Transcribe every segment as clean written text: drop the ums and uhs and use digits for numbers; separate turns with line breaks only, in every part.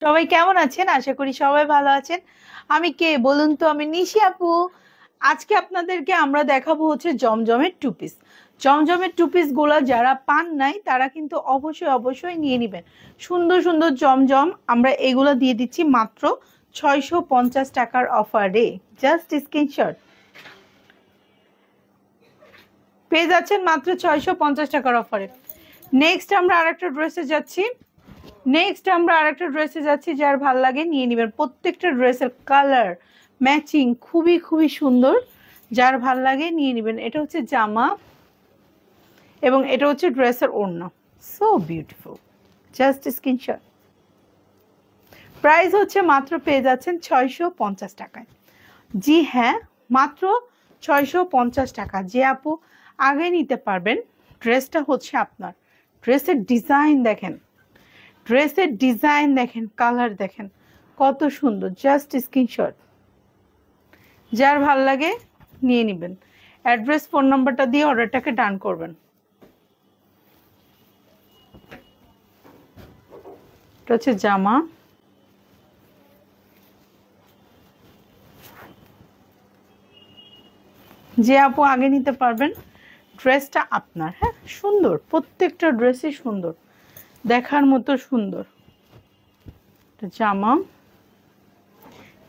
সবাই কেমন আছেন? আশা করি সবাই ভালো আছেন। আমি কে বলুন তো? আমি নিশি আপু। আজকে আপনাদেরকে আমরা দেখাবো হচ্ছে জমজমের টু পিস। জমজমের টু পিস গুলা যারা পান নাই তারা কিন্তু অবশ্যই অবশ্যই নিয়ে নেবেন। সুন্দর সুন্দর জমজম আমরা এগুলো দিয়ে দিচ্ছি মাত্র 650 টাকার অফারে। জাস্ট স্ক্রিনশট পেয়ে যাচ্ছেন মাত্র 650 টাকার অফারে। নেক্সট আমরা আরেকটা ড্রেসে যাচ্ছি। যার ভাল লাগে নিয়ে নেবেন। প্রত্যেকটা ড্রেসের কালার ম্যাচিং খুবই খুবই সুন্দর। যার ভাল লাগে নিয়ে নেবেন। এটা হচ্ছে জামা এবং এটা হচ্ছে ড্রেসের ওড়না। So beautiful. Just screenshot. Price হচ্ছে মাত্র পেয়ে যাচ্ছেন 650 টাকায়। জি হ্যাঁ, মাত্র 650 টাকা। যে আপু আগে নিতে পারবেন, ড্রেসটা হচ্ছে আপনার। ড্রেসের ডিজাইন দেখেন, কালার দেখেন কত সুন্দর। Just screenshot. যার ভাল লাগে নিয়ে নেবেন। অ্যাড্রেস ফোন নাম্বারটা দিয়ে অর্ডারটাকে ডান করবেন। এটা হচ্ছে জামা। যে আপু আগে নিতে পারবেন, ড্রেসটা আপনার। হ্যাঁ, সুন্দর, প্রত্যেকটা ড্রেসই সুন্দর, দেখার মতো সুন্দর। জামা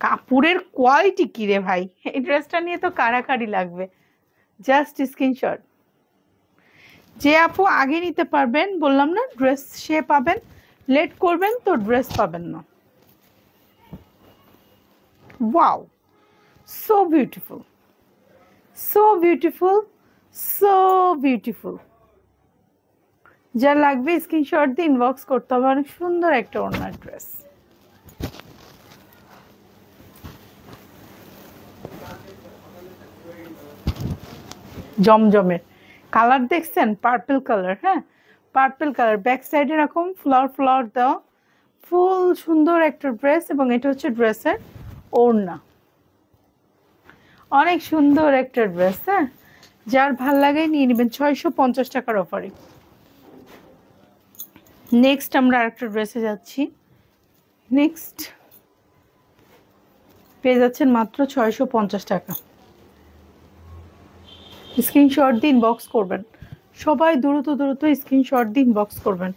কাপড়ের কোয়ালিটি কি রে ভাই! এই ড্রেসটা নিয়ে তো কাড়াকাড়ি লাগবে। Just screenshot. যে আপু আগে নিতে পারবেন, বললাম না ড্রেস সে পাবেন, লেট করবেন তো ড্রেস পাবেন না। Wow, so beautiful, so beautiful, so beautiful. যা লাগবে স্ক্রিনশট দিয়ে ইনবক্স করতে হবে। অনেক সুন্দর একটা ওড়নার ড্রেস। জমজমের কালার দেখছেন? Purple colour. হ্যাঁ, পার্পল কালার, ব্যাক সাইডে এরকম ফ্লাওয়ার ফ্লাওয়ার দেওয়া, ফুল সুন্দর একটা ড্রেস। এবং এটা হচ্ছে ড্রেসের ওড়না। অনেক সুন্দর একটা ড্রেস। হ্যাঁ, যার ভাল লাগে নিয়ে নেবেন 650 টাকার অফারে। নেক্সট আমরা আরেকটা ড্রেসে যাচ্ছি। নেক্সট পেয়ে যাচ্ছেন মাত্র 650 টাকা। স্ক্রিনশট দিন বক্স করবেন। সবাই দ্রুত দ্রুত স্ক্রিনশট দিন বক্স করবেন।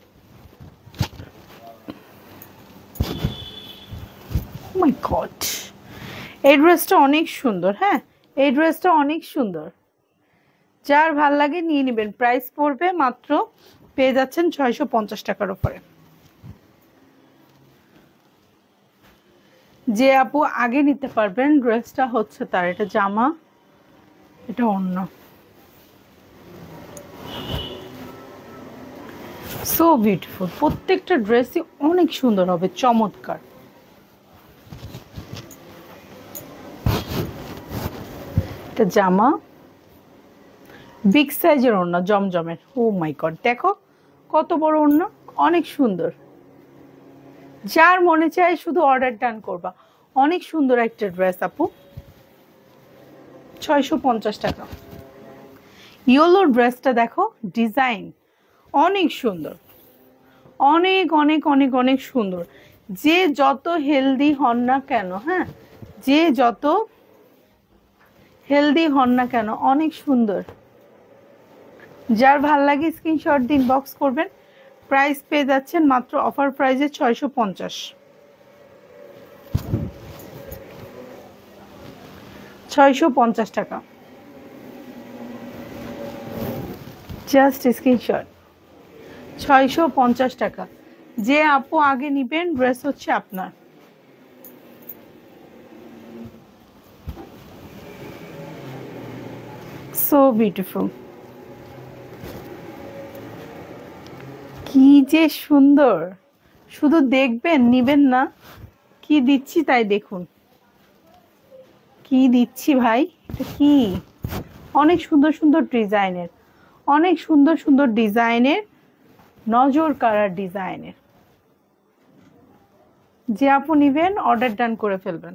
মাই গড, এই ড্রেসটা অনেক সুন্দর। হ্যাঁ, এই ড্রেসটা অনেক সুন্দর। যার ভাল লাগে নিয়ে নেবেন। প্রাইস পড়বে মাত্র, পেয়ে যাচ্ছেন 650 টাকার উপরে। যে আপু আগে নিতে পারবেন, ড্রেসটা হচ্ছে তার। এটা জামা, এটা অন্য। So beautiful. প্রত্যেকটা ড্রেসই অনেক সুন্দর হবে, চমৎকার। এটা জামা, বিগ সাইজের ওড়না, জমজমের। ও মাই গড, দেখো কত বড় ওড়না, অনেক সুন্দর। যার মনে চায় শুধু অর্ডার ডান করবা। অনেক সুন্দর একটা ড্রেস আপু। 650 টাকা। ইয়েলো ড্রেসটা দেখো, ডিজাইন অনেক সুন্দর, অনেক অনেক অনেক অনেক সুন্দর। যে যত হেলদি হন না কেন, হ্যাঁ, যে যত হেলদি হন না কেন, অনেক সুন্দর। যার ভাল লাগে স্ক্রিনশট দিন বক্স করবেন। প্রাইস পেয়ে যাচ্ছেন মাত্র অফার প্রাইসে 650। 650 টাকা। Just screenshot. 650 টাকা। যে আপু আগে নিবেন, ড্রেস হচ্ছে আপনার। So beautiful. কি যে সুন্দর! শুধু দেখবেন, নিবেন না। কি দিচ্ছি তাই দেখুন। কি দিচ্ছি ভাই, এটা কি! অনেক সুন্দর সুন্দর ডিজাইনের, অনেক সুন্দর সুন্দর ডিজাইনের, নজর কাড়ার ডিজাইনের। যে আপু নিবেন অর্ডার ডান করে ফেলবেন।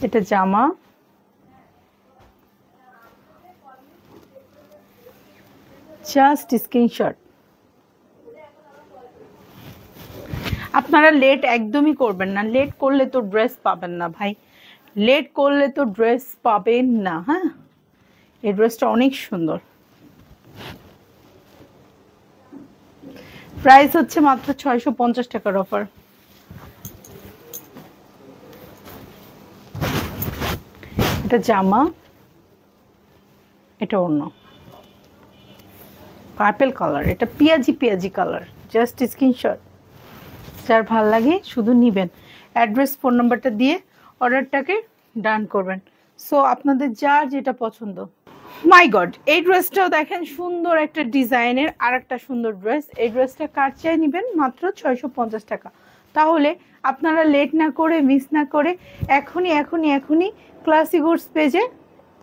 এটা জামা, জাস্ট স্ক্রিনশট। আপনারা লেট একদমই করবেন না, লেট করলে তো ড্রেস পাবেন না ভাই, লেট করলে তো ড্রেস পাবেন না। হ্যাঁ, এই ড্রেসটা অনেক সুন্দর, প্রাইস হচ্ছে মাত্র 650 টাকার অফার। এটা জামা, এটা অন্য পার্পল কালার, এটা পিয়াজি পিয়াজি কালার। জাস্ট স্ক্রিনশট, যার ভাল লাগে শুধু নিবেন, অ্যাড্রেস ফোন নাম্বারটা দিয়ে অর্ডারটাকে ডান করবেন। সো আপনাদের যার যেটা পছন্দ। মাই গড, এই ড্রেসটাও দেখেন সুন্দর একটা ডিজাইনের আর একটা সুন্দর ড্রেস। এই ড্রেসটা কার চাই নিবেন মাত্র 650 টাকা। তাহলে আপনারা লেট না করে, মিস না করে এখনই এখনই এখনই ক্লাসি গুডস পেজে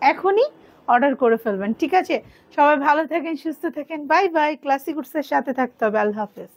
এখনই অর্ডার করে ফেলবেন। ঠিক আছে, সবাই ভালো থাকেন, সুস্থ থাকেন, বাই বাই। ক্লাসি গুডসের সাথে থাকতে হবে। আল্লাহ হাফেজ।